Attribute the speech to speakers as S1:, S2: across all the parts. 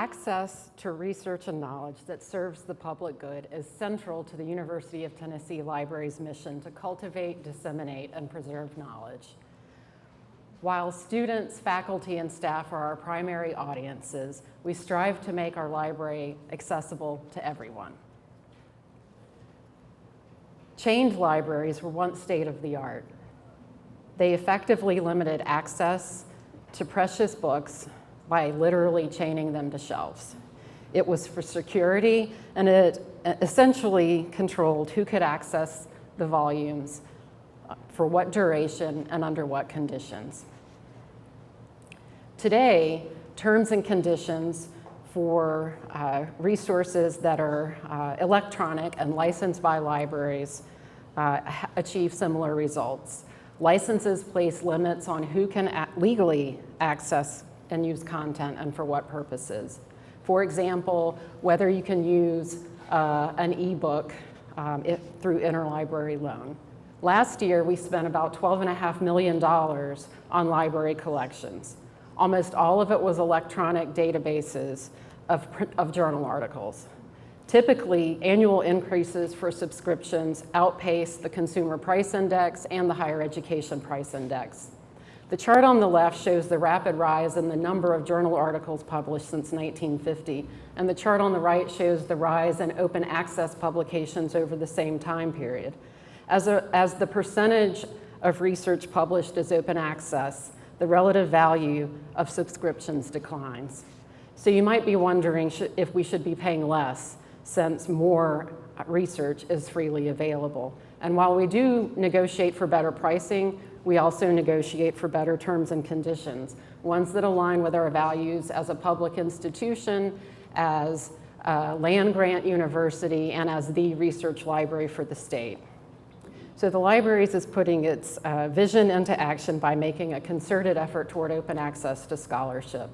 S1: Access to research and knowledge that serves the public good is central to the University of Tennessee Library's mission to cultivate, disseminate, and preserve knowledge. While students, faculty, and staff are our primary audiences, we strive to make our library accessible to everyone. Chained libraries were once state of the art. They effectively limited access to precious books by literally chaining them to shelves. It was for security, and it essentially controlled who could access the volumes, for what duration, and under what conditions. Today, terms and conditions for resources that are electronic and licensed by libraries achieve similar results. Licenses place limits on who can legally access and use content and for what purposes. For example, whether you can use an ebook through interlibrary loan. Last year, we spent about $12.5 million on library collections. Almost all of it was electronic databases of journal articles. Typically, annual increases for subscriptions outpace the Consumer Price Index and the Higher Education Price Index. The chart on the left shows the rapid rise in the number of journal articles published since 1950, and the chart on the right shows the rise in open access publications over the same time period. As the percentage of research published as open access, the relative value of subscriptions declines. So you might be wondering if we should be paying less since more research is freely available. And while we do negotiate for better pricing, we also negotiate for better terms and conditions, ones that align with our values as a public institution, as a land-grant university, and as the research library for the state. So the Libraries is putting its vision into action by making a concerted effort toward open access to scholarship.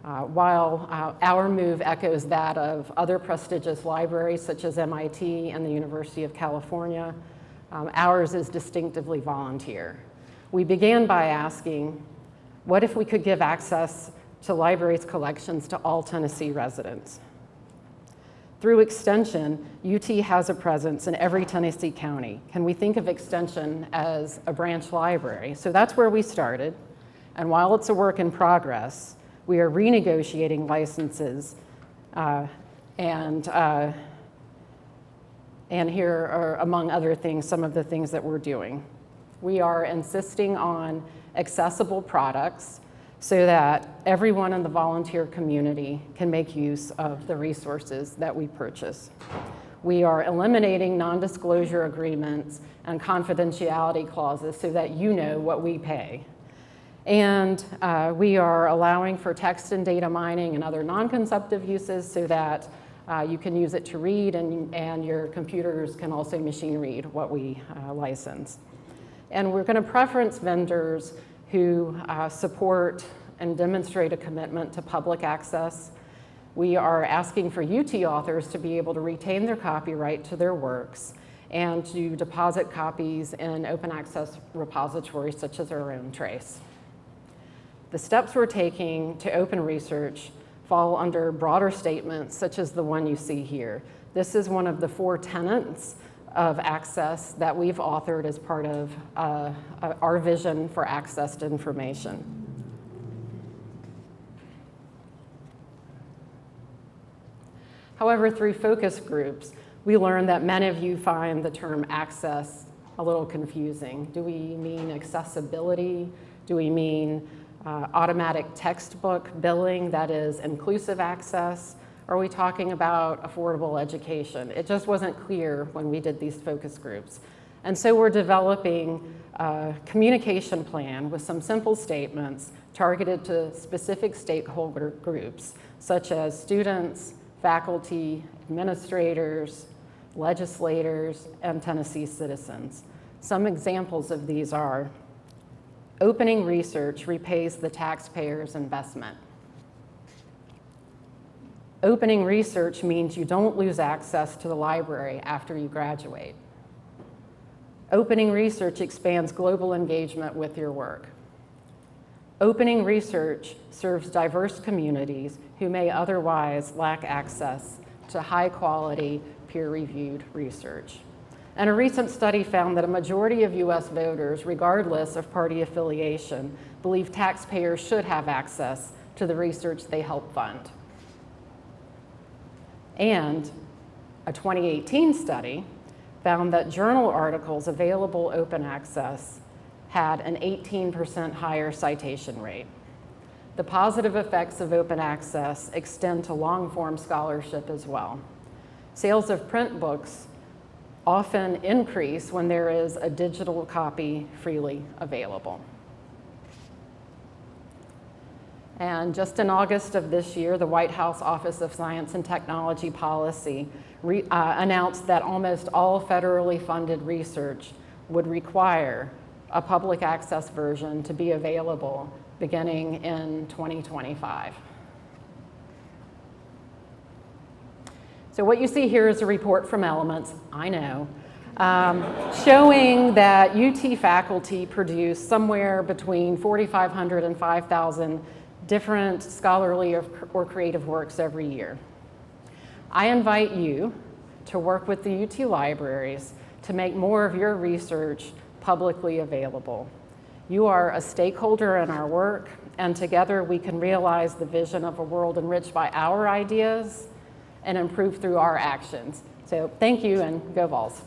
S1: While our move echoes that of other prestigious libraries such as MIT and the University of California, ours is distinctively volunteer. We began by asking, what if we could give access to libraries' collections to all Tennessee residents? Through Extension, UT has a presence in every Tennessee county. Can we think of Extension as a branch library? So that's where we started. And while it's a work in progress, we are renegotiating licenses and here are, among other things, some of the things that we're doing. We are insisting on accessible products so that everyone in the volunteer community can make use of the resources that we purchase. We are eliminating non-disclosure agreements and confidentiality clauses so that you know what we pay. And we are allowing for text and data mining and other non-consumptive uses so that you can use it to read and your computers can also machine read what we license. And we're going to preference vendors who support and demonstrate a commitment to public access. We are asking for UT authors to be able to retain their copyright to their works and to deposit copies in open access repositories such as our own Trace. The steps we're taking to open research fall under broader statements such as the one you see here. This is one of the 4 tenets of access that we've authored as part of our vision for access to information. However, through focus groups, we learned that many of you find the term access a little confusing. Do we mean accessibility? Do we mean automatic textbook billing, that is inclusive access? Are we talking about affordable education? It just wasn't clear when we did these focus groups. And so we're developing a communication plan with some simple statements targeted to specific stakeholder groups, such as students, faculty, administrators, legislators, and Tennessee citizens. Some examples of these are: opening research repays the taxpayer's investment. Opening research means you don't lose access to the library after you graduate. Opening research expands global engagement with your work. Opening research serves diverse communities who may otherwise lack access to high-quality, peer-reviewed research. And a recent study found that a majority of US voters, regardless of party affiliation, believe taxpayers should have access to the research they help fund. And a 2018 study found that journal articles available open access had an 18% higher citation rate. The positive effects of open access extend to long-form scholarship as well. Sales of print books often increase when there is a digital copy freely available. And just in August of this year, the White House Office of Science and Technology Policy announced that almost all federally funded research would require a public access version to be available beginning in 2025. So what you see here is a report from Elements, I know, showing that UT faculty produce somewhere between 4,500 and 5,000 different scholarly or creative works every year. I invite you to work with the UT libraries to make more of your research publicly available. You are a stakeholder in our work, and together we can realize the vision of a world enriched by our ideas and improve through our actions. So thank you, and go Vols.